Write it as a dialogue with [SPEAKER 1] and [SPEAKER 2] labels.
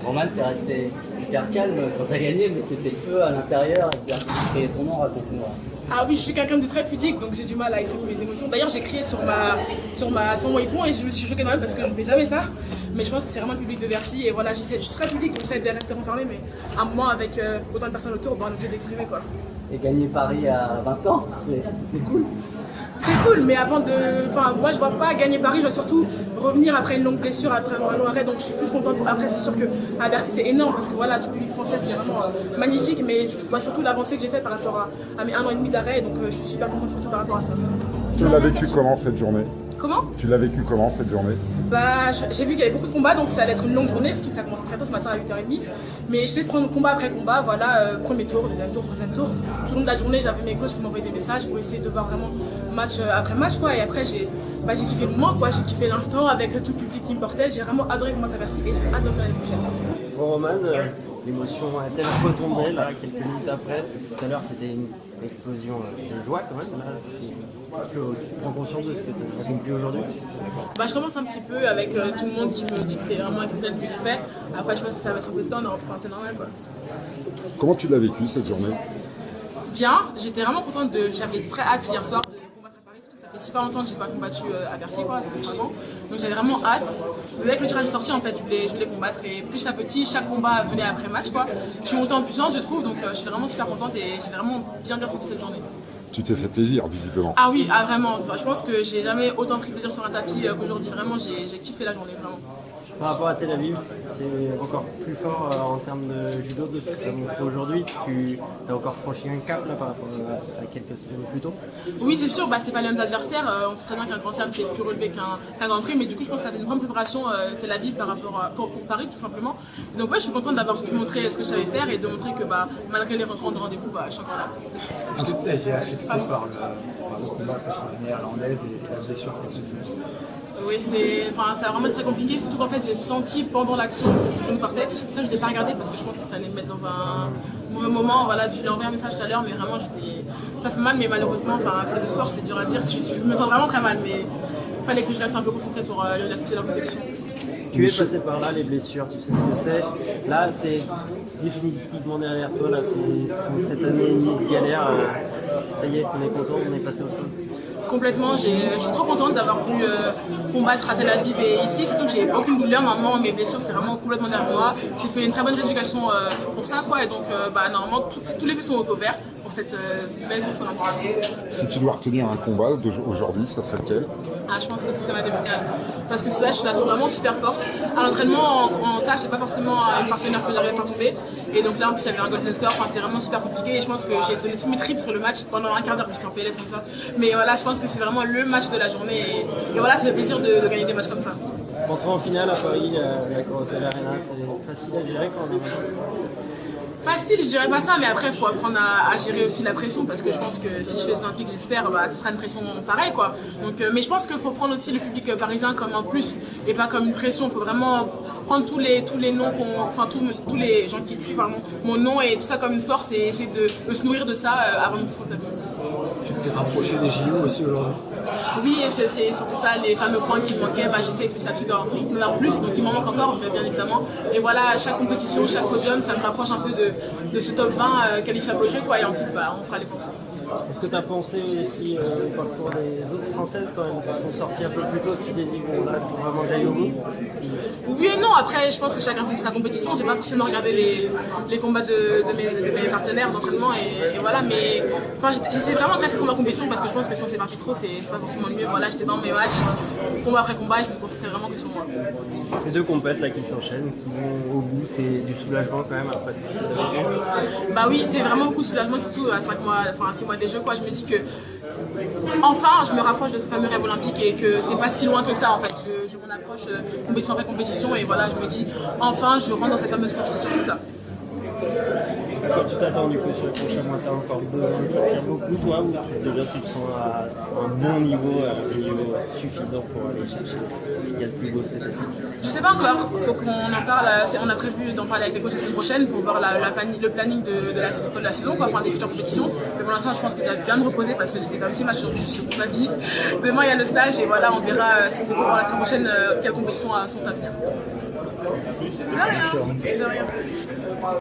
[SPEAKER 1] Roman, t'es resté hyper calme quand t'as gagné, mais c'était le feu à l'intérieur et bien créé ton nom, raconte-moi.
[SPEAKER 2] Ah oui, je suis quelqu'un de très pudique, donc j'ai du mal à exprimer mes émotions. D'ailleurs, j'ai crié sur mon écran et je me suis choquée moi-même parce que je ne fais jamais ça. Mais je pense que c'est vraiment le public de Bercy et voilà, je suis très pudique, donc j'essaie de rester renfermé, mais à un moment avec autant de personnes autour, on est obligé d'exprimer quoi.
[SPEAKER 1] Et gagner Paris à 20 ans, c'est cool.
[SPEAKER 2] C'est cool, mais avant de. Enfin, moi je vois pas gagner Paris, je vois surtout revenir après une longue blessure, après un long arrêt, donc je suis plus contente. Après, c'est sûr qu'à Bercy c'est énorme parce que voilà, tout le public français c'est vraiment magnifique, mais je vois surtout l'avancée que j'ai faite par rapport à mes 1 an et demi d'arrêt, donc je suis super contente surtout par rapport à ça.
[SPEAKER 3] Tu l'as vécu comment cette journée?
[SPEAKER 2] Comment?
[SPEAKER 3] Tu l'as vécu comment cette journée?
[SPEAKER 2] Bah, j'ai vu qu'il y avait beaucoup de combats, donc ça allait être une longue journée, surtout que ça a commencé très tôt ce matin à 8h30. Mais j'essaie de prendre combat après combat, voilà, premier tour, deuxième tour, troisième tour. Tout le long de la journée, j'avais mes coachs qui m'envoyaient des messages pour essayer de voir vraiment match après match, quoi. Et après, j'ai kiffé le moment, quoi. J'ai kiffé l'instant avec tout le public qui me portait. J'ai vraiment adoré combattre à Bercy et j'ai adoré l'année prochaine.
[SPEAKER 4] Bon, Roman, l'émotion a-t-elle retombé là, quelques minutes après? Tout à l'heure, c'était une explosion de joie quand même. Là, tu prends conscience de ce que tu as accompli aujourd'hui?
[SPEAKER 2] Bah, je commence un petit peu avec tout le monde qui me dit que c'est vraiment exceptionnel ce que j'ai fait. Après, je pense que ça va être un peu de temps, mais enfin, c'est normal, quoi.
[SPEAKER 3] Comment tu l'as vécu cette journée?
[SPEAKER 2] Bien, j'étais vraiment contente j'avais très hâte hier soir de combattre à Paris, surtout que ça fait super longtemps que j'ai pas combattu à Bercy, quoi, ça fait 3 ans. Donc j'avais vraiment hâte. Mais avec le tirage sorti, en fait, je voulais combattre et petit à petit, chaque combat venait après match, quoi. Je suis montée en puissance, je trouve, donc je suis vraiment super contente et j'ai vraiment bien senti cette journée.
[SPEAKER 3] Tu t'es fait plaisir, visiblement.
[SPEAKER 2] Ah oui, ah vraiment, enfin, je pense que j'ai jamais autant pris plaisir sur un tapis qu'aujourd'hui, vraiment, j'ai kiffé la journée, vraiment.
[SPEAKER 4] Par rapport à Tel Aviv, c'est encore plus fort en termes de judo de ce que tu as montré aujourd'hui. Tu as encore franchi un cap là, par rapport à quelques semaines plus tôt.
[SPEAKER 2] Oui, c'est sûr, c'était pas les mêmes adversaires. On sait très bien qu'un Grand Slam c'est plus relevé qu'un Grand Prix, mais du coup, je pense que ça fait une bonne préparation Tel Aviv par rapport pour Paris, tout simplement. Donc, ouais, je suis contente d'avoir pu montrer ce que je savais faire et de montrer que malgré les grands rendez-vous, je suis encore là.
[SPEAKER 5] Est-ce que tu as été affecté par le combat contre la néerlandaise et la blessure qu'elle se fait?
[SPEAKER 2] Oui, ça a vraiment été très compliqué, surtout qu'en fait j'ai senti pendant l'action que je me partais. Ça, je n'ai pas regardé parce que je pense que ça allait me mettre dans un mauvais moment. Voilà, je lui ai envoyé un message tout à l'heure, mais vraiment ça fait mal, mais malheureusement, c'est le sport, c'est dur à dire. Je me sens vraiment très mal, mais il fallait que je reste un peu concentrée pour la suite de la compétition.
[SPEAKER 4] Tu es passé par là, les blessures, tu sais ce que c'est. Là, c'est définitivement derrière toi. Là, c'est cette année et demie de galère. Ça y est, on est content, on est passé au autre chose.
[SPEAKER 2] Complètement, je suis trop contente d'avoir pu combattre à Tel Aviv et ici, surtout que j'ai aucune douleur maintenant, mes blessures c'est vraiment complètement derrière moi. J'ai fait une très bonne rééducation pour ça, quoi, et donc normalement tous les buts sont ouverts pour cette belle course olympique.
[SPEAKER 3] Si tu dois retenir un combat aujourd'hui, ça serait lequel?
[SPEAKER 2] Ah, je pense que c'était ma demi-finale. Parce que ça, je suis vraiment super forte. À l'entraînement, en stage, c'est pas forcément une partenaire que j'arrive à faire tomber. Et donc là, en plus, il y avait un golden score. C'était vraiment super compliqué. Et je pense que j'ai donné tous mes tripes sur le match pendant un quart d'heure. J'étais en PLS comme ça. Mais voilà, je pense que c'est vraiment le match de la journée. Et voilà, ça fait plaisir de gagner des matchs comme ça.
[SPEAKER 4] Entrer en finale à Paris, la Corentin Arena, c'est facile à gérer quand on est.
[SPEAKER 2] Facile, je dirais pas ça, mais après il faut apprendre à gérer aussi la pression parce que je pense que si je fais les Olympiques, j'espère, ce sera une pression pareille, quoi. Donc, mais je pense qu'il faut prendre aussi le public parisien comme un plus et pas comme une pression. Il faut vraiment prendre tous les noms, tous les gens qui écrivent mon nom et tout ça comme une force et essayer de se nourrir de ça avant de se taper.
[SPEAKER 5] Tu t'es rapproché des JO aussi aujourd'hui?
[SPEAKER 2] Oui, c'est surtout ça, les fameux points qui me manquaient. J'essaie que ça me faire plus, donc il m'en manque encore, bien évidemment. Et voilà, chaque compétition, chaque podium, ça me rapproche un peu de ce top 20 qualifiable au jeu, quoi, et ensuite on fera les comptes.
[SPEAKER 4] Est-ce que tu as pensé aussi au parcours des autres Françaises quand même, qui sont sorties un peu plus tôt? Tu t'es dit, bon là, il faut vraiment que j'aille au bout?
[SPEAKER 2] Oui et non, après je pense que chacun fait sa compétition. J'ai pas forcément regardé les combats de mes partenaires d'entraînement et voilà, mais j'essaie vraiment de rester sur ma compétition parce que je pense que si on s'éparpille trop, c'est pas forcément le mieux. Voilà, j'étais dans mes matchs, combat après combat, et je me concentrais vraiment que sur moi.
[SPEAKER 4] Ces deux compètes là qui s'enchaînent, qui vont au bout, c'est du soulagement quand même après.
[SPEAKER 2] Bah oui, c'est vraiment beaucoup de soulagement, surtout à 6 mois des Jeux, quoi. Je me dis que enfin je me rapproche de ce fameux rêve olympique et que c'est pas si loin que ça en fait. Je m'en approche compétition après compétition et voilà, je me dis enfin je rentre dans cette fameuse course, c'est surtout ça.
[SPEAKER 4] Tu t'attends du coup ce prochain mois, t'as encore besoin de sortir beaucoup toi ou déjà tu te sens à un bon niveau, un niveau suffisant pour aller chercher ce qu'il y a de plus beau cette année?
[SPEAKER 2] Je sais pas encore, il faut qu'on en parle, on a prévu d'en parler avec les coachs la semaine prochaine pour voir le planning de la saison, quoi, enfin des futures compétitions. Mais pour l'instant je pense que je dois bien me reposer parce que j'ai fait quand même 6 matchs sur ma vie. Demain il y a le stage et voilà, on verra pour la semaine prochaine quelles compétitions sont à venir. De rien. De rien.